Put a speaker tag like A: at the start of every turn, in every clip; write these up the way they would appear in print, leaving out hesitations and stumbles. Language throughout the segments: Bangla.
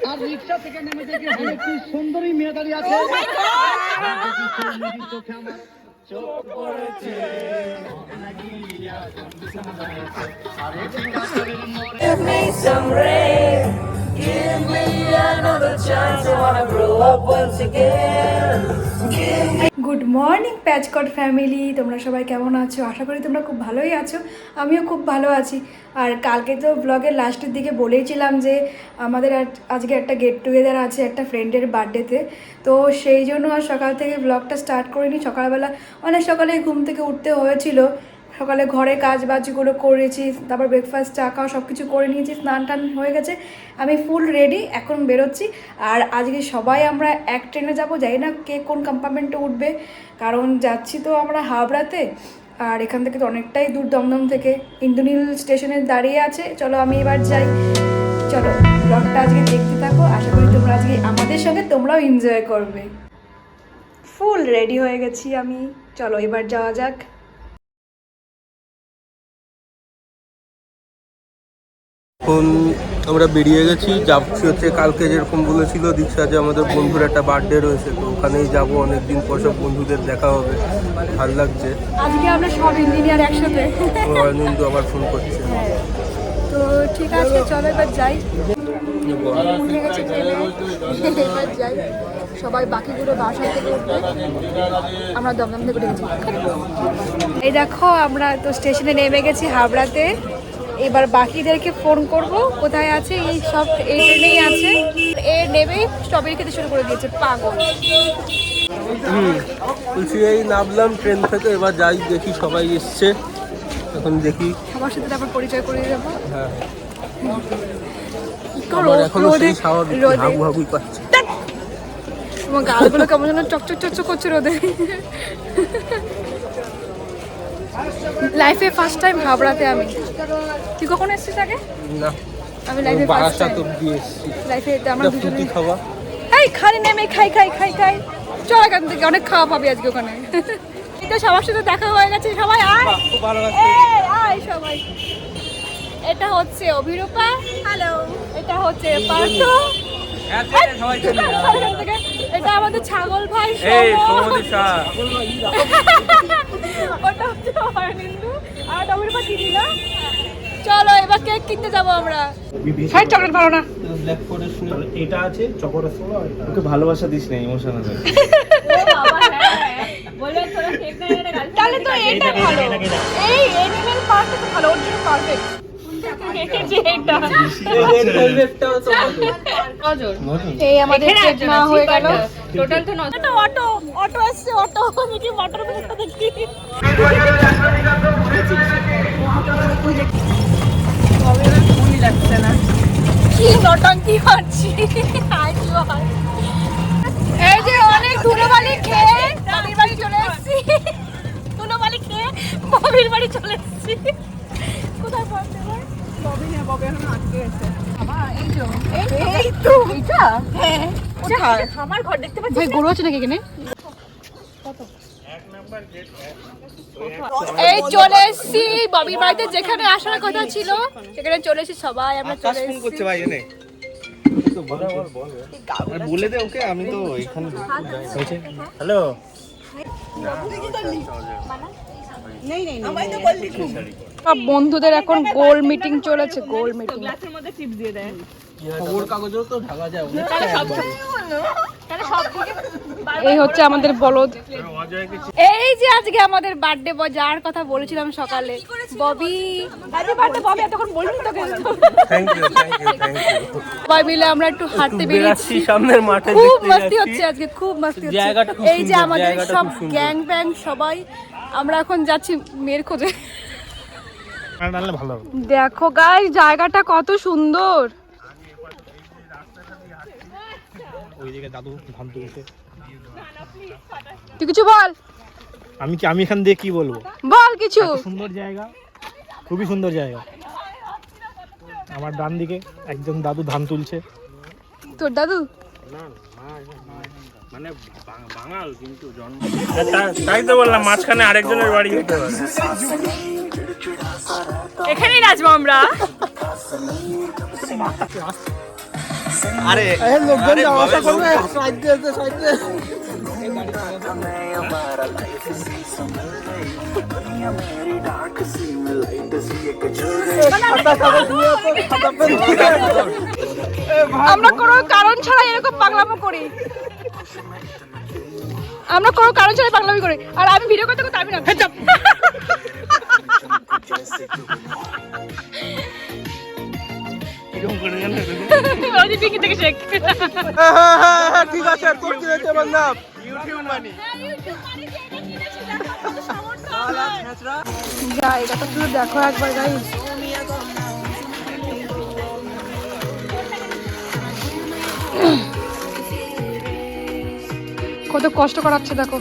A: আর রিক্সা থেকে নেমে দেখি একটি সুন্দরী মেয়ে দাঁড়িয়ে আছে। চোখে আমার চোখ পড়েছে। Give me some rain, give me another chance. I wanna grow up once again.
B: Good morning প্যাচকট ফ্যামিলি, তোমরা সবাই কেমন আছো? আশা করি তোমরা খুব ভালোই আছো, আমিও খুব ভালো আছি। আর কালকে তো ব্লগের লাস্টের দিকে বলেইছিলাম যে আমাদের আজকে একটা গেট টুগেদার আছে একটা ফ্রেন্ডের বার্থডেতে। তো সেই জন্য আর সকাল থেকে ব্লগটা স্টার্ট করিনি। সকালবেলা অনেক সকালে ঘুম থেকে উঠতে হয়েছিল, সকালে ঘরে কাজ বাজগুলো করেছি, তারপর ব্রেকফাস্ট চা খাওয়া সব কিছু করে নিয়েছি, স্নান টান হয়ে গেছে, আমি ফুল রেডি, এখন বেরোচ্ছি। আর আজকে সবাই আমরা এক ট্রেনে যাবো, জানি না কে কোন কম্পার্টমেন্টে উঠবে, কারণ যাচ্ছি তো আমরা হাবড়াতে, আর এখান থেকে তো অনেকটাই দূর দমদম থেকে। ইন্দ্রনীল স্টেশনে দাঁড়িয়ে আছে, চলো আমি এবার যাই। চলো ব্লগটা আজকে দেখতে থাকো, আশা করি তোমরা আজকে আমাদের সঙ্গে তোমরাও এনজয় করবে। ফুল রেডি হয়ে গেছি আমি, চলো এবার যাওয়া যাক।
C: এখন আমরা বেরিয়ে গেছি, যাচ্ছি হচ্ছে কালকে যেরকম বলেছিল দীক্ষা যে আমাদের বন্ধুর একটা বার্থডে রয়েছে, তো ওখানেই যাবো। অনেকদিন পর সব বন্ধুদের দেখা হবে, ভালো লাগছে।
B: আজকে আমরা সব ইঞ্জিনিয়ার একসাথে।
C: অনিন্দু আবার ফোন করছে।
B: তো ঠিক আছে, চলো এবার যাই। উঠে গেছে ট্রেনে, এবার যাই। সবাই বাকিগুলো বাসা থেকে উঠবে, আমরা দমদম থেকে উঠে গেছি। এই দেখো আমরা তো স্টেশনে নেমে গেছি হাবড়াতে। এবার বাকিদেরকে ফোন করব কোথায় আছে, এই সব এই ট্রেনেই আছে। এ নেমেই স্ট্রবেরি খেতে শুরু করে দিয়েছে, পাগল।
C: এই নামলাম ট্রেন থেকে, এবার যাই দেখি সবাই এসছে, এখন দেখি
B: সবার সাথে তারপর পরিচয় করে দেবো।
C: হ্যাঁ,
B: তোমার গালগুলো কেমন যেন চকচক চকচক করছে রোদে। লাইফে ফার্স্ট টাইম হাবড়াতে আমি। তুই কখন এসেছিস আগে?
C: না,
B: আমি লাইফে ফার্স্ট টাইম। লাইফে আমরা দুজনে
C: খাওয়া।
B: এই খালি নেমে খাই খাই খাই খাই, চল এখান থেকে, অনেক খাওয়া পাবি আজকে ওখানে। এটা সবার সাথে দেখা হয়ে গেছে, সবাই আয়, আয় সবাই। এটা হচ্ছে অভিরূপা, হ্যালো। এটা হচ্ছে পার্থ, এটা আমাদের ছাগল ভাই, ওটা হচ্ছে অনিন্দু, আর অভিরূপা দিদি না। চলো এবার কেক কিনতে যাবো আমরা। হ্যাঁ, চকলেট ভালো না।
D: এটা আছে চকোলেট, ওকে ভালোবাসা দিস না, ইমোশনাল হয়ে।
B: তাহলে তো এটা ভালো, এই এনিমেল পার্টটা তো ভালো, ওর জন্য পারফেক্ট। এই আমাদের কেক না হয়ে গেল। টোটাল তো নটা অটো, অটো আসছে, অটো দেখি, মোটর ভেতরটা দেখি। মনে লাগছে না কি নটঙ্কি করছি। এই যে অনেক ধুলোবালি খেয়ে বাবির বাড়ি চলে এসেছি, ধুলোবালি খেয়ে বাবির বাড়ি চলে এসেছি। কোথায় পড়তে হয়? ববি না, ববি এখন আটকে গেছে। এই তো এটা, হ্যাঁ কোথায়? আমার ঘর দেখতে পাচ্ছিস? ভাই গরু আছে নাকি এখানে? এই চলে এসেছি ববির বাড়িতে, যেখানে আসার কথা ছিল সেখানে চলে এসেছি সবাই, আমরা চলে এসেছি।
D: বলে দে ওকে, আমি তো এখানে হ্যালো।
B: সব বন্ধুদের এখন গোল মিটিং চলেছে, গোল মিটিং।
C: খবর কাগজও তো ঢাকা যায়।
B: এই হচ্ছে আমাদের বলদ। এই যে আজকে আমাদের বার্থডে বয়, যার কথা বলেছিলাম সকালে, ববি। হ্যাপি বার্থডে ববি, এতক্ষণ বলিনি তোকে।
C: Thank you, thank you, thank you.
B: সবাই মিলে আমরা একটু হাঁটতে বেরিয়েছি
C: সামনের মাঠে,
B: খুব মাস্তি হচ্ছে আজকে, খুব মাস্তি হচ্ছে। এই যে আমাদের সব গ্যাং ব্যাং সবাই, আমরা এখন যাচ্ছি মেয়ের খোঁজে। দেখো গাইস জায়গাটা কত সুন্দর।
D: ওইদিকে দাদু ধান তুলছে।
B: তুই কিছু বল।
D: আমি এখান দিয়ে কি বলবো?
B: বল কিছু।
D: সুন্দর জায়গা, খুবই সুন্দর জায়গা। আমার ডান দিকে একজন দাদু ধান তুলছে।
B: তোর দাদু?
E: মানে বাঙাল কিন্তু জন্ম, তাই তো বললাম মাঝখানে আরেকজনের বাড়ি হতে পারে।
B: এখানেই নাচবো আমরা।
C: আরে লোকজন যাওয়া আসা করবে, সাইড দিয়ে সাইড দিয়ে।
B: আমরা কোনো কারণ ছাড়া এরকম পাগলামো করি, আমরা কোনো কারণ ছাড়া পাগলামি করি। আর আমি ভিডিও করতে করতে আমি না
C: ঠিক আছে, তোর কি হয়েছে বান্ধব? ইউটিউব মানি
B: জায়গাটা শুধু দেখো একবার গাইস। কত কষ্ট করাচ্ছে দেখো।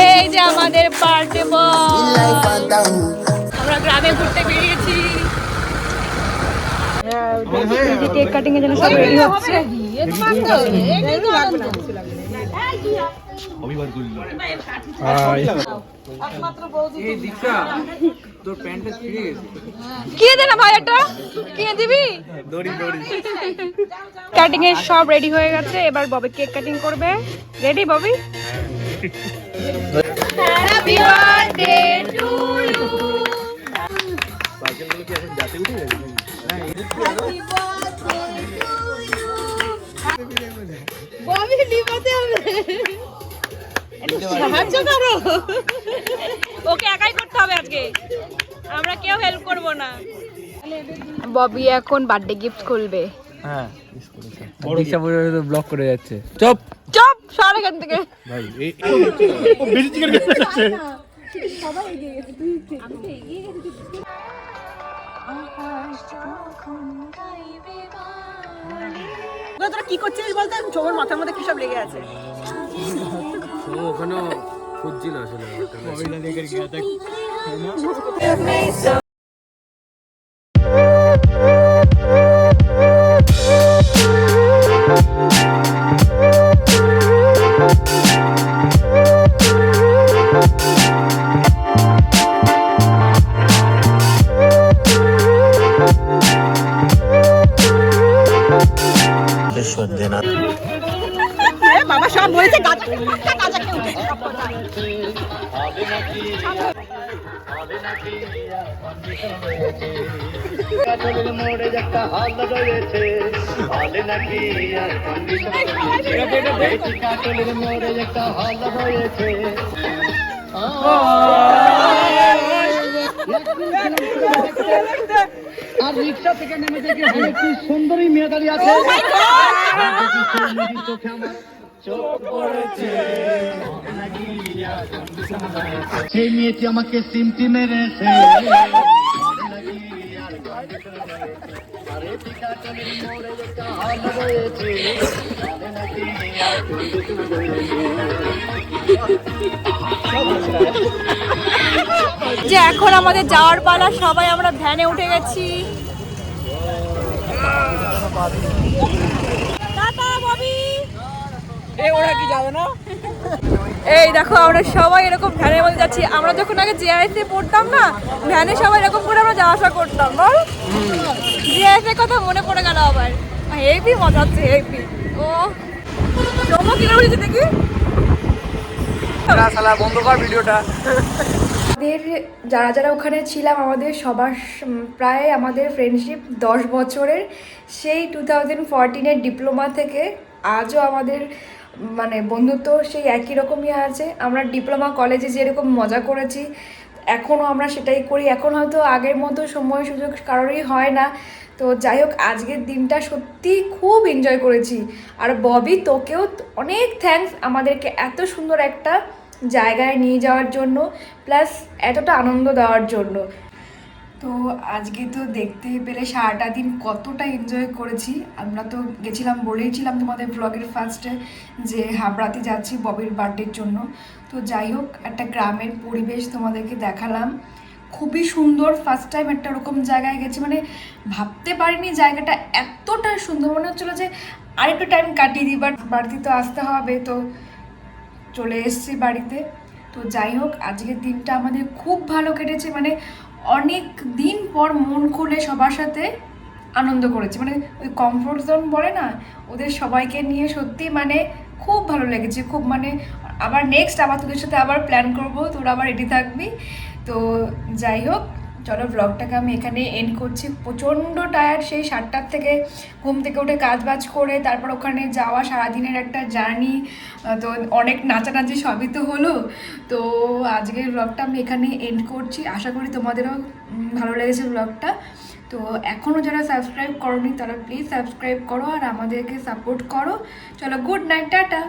B: এই যে আমাদের বার্থডে বয়, আমরা গ্রামে ঘুরতে বেরিয়েছি। কেক কাটিং এর জন্য সব রেডি হচ্ছে। কিনে দে না ভাই, এটা কিনে দিবি? কাটিং এর সব রেডি হয়ে গেছে, এবার ববি কেক কাটিং করবে। Ready Bobby? Happy birthday to you. Bobby লিবাতে হবে, একটু সাহায্য করো। ওকে একাই করতে হবে আজকে, আমরা কেউ হেল্প করব না। ববি এখন বার্থডে গিফট খুলবে।
F: হ্যাঁ দীক্ষা পর্যন্ত ব্লক করে যাচ্ছে। চপ
B: চপ সর এখান থেকে
F: ভাই,
B: সবাই এগিয়ে গেছে, তুই আমি তো এগিয়ে গেছি। তোরা কি করছিস বলতে? সবার মাথার মধ্যে কি সব লেগে আছে?
C: ওখানেও খুঁজছিল আসলে।
B: বাবা সব বলেছে গাজা গাজা খেয়ে উঠেছে সব কথা।
G: আর রিক্সা থেকে নেমে দেখে একটি সুন্দরী মেয়ে দাঁড়িয়ে আছে। সেই মেয়েটি আমাকে সিমটি মেরেছে।
B: যে এখন আমাদের যাওয়ার পালা, সবাই আমরা ভ্যানে উঠে গেছি। এই দেখো আমরা সবাই এরকম ভ্যানের মধ্যে যাচ্ছি। আমরা যখন আগে জিআইএসে পড়তাম না, ভ্যানে সবাই এরকম করে আমরা যাওয়া আসা করতাম। বল জিআইএসের কথা মনে পড়ে গেল আবার। হেভি মজা হচ্ছে, হেভি। ও চমক কি করে দেখি,
F: বন্ধ কর ভিডিওটা।
B: আমাদের যারা যারা ওখানে ছিলাম, আমাদের সবার প্রায় আমাদের ফ্রেন্ডশিপ 10 বছরের। সেই 2014-এর ডিপ্লোমা থেকে আজও আমাদের মানে বন্ধুত্ব সেই একই রকমই আছে। আমরা ডিপ্লোমা কলেজে যেরকম মজা করেছি, এখনও আমরা সেটাই করি। এখন হয়তো আগের মতো সময় সুযোগ কারোরই হয় না। তো যাই হোক, আজকের দিনটা সত্যি খুব এনজয় করেছি। আর ববি, তোকেও অনেক থ্যাঙ্কস আমাদেরকে এত সুন্দর একটা জায়গায় নিয়ে যাওয়ার জন্য, প্লাস এতটা আনন্দ দেওয়ার জন্য। তো আজকে তো দেখতে পেলে সারাটা দিন কতটা এনজয় করেছি। আমরা তো গেছিলাম, বলেইছিলাম তোমাদের ব্লগের ফার্স্টে যে হাবড়াতে যাচ্ছি ববির বার্থডের জন্য। তো যাই হোক, একটা গ্রামের পরিবেশ তোমাদেরকে দেখালাম। খুবই সুন্দর। ফার্স্ট টাইম একটা ওরকম জায়গায় গেছি, মানে ভাবতে পারিনি জায়গাটা এতটা সুন্দর। মনে হচ্ছিলো যে আরেকটু টাইম কাটিয়ে দিই, বাট বাড়িতে তো আসতে হবে, তো চলে এসেছি বাড়িতে। তো যাই হোক, আজকের দিনটা আমাদের খুব ভালো কেটেছে, মানে অনেক দিন পর মন খুলে সবার সাথে আনন্দ করেছি। মানে ওই কমফোর্ট জোন বলে না, ওদের সবাইকে নিয়ে সত্যি মানে খুব ভালো লেগেছে, খুব। মানে আবার নেক্সট আবার তোদের সাথে আবার প্ল্যান করব, তোরা আবার রেডি থাকবি। তো যাই হোক, চলো ব্লগটাকে আমি এখানে এন্ড করছি। প্রচণ্ড টায়ার্ড, সেই 7টার থেকে ঘুম থেকে উঠে কাজবাজ করে তারপর ওখানে যাওয়া, সারাদিনের একটা জার্নি, তো অনেক নাচানাচি সবই তো হলো। তো আজকের ব্লগটা আমি এখানে এন্ড করছি। আশা করি তোমাদেরও ভালো লেগেছে ব্লগটা। তো এখনও যারা সাবস্ক্রাইব করোনি তারা প্লিজ সাবস্ক্রাইব করো আর আমাদেরকে সাপোর্ট করো। চলো, গুড নাইট, টাটা।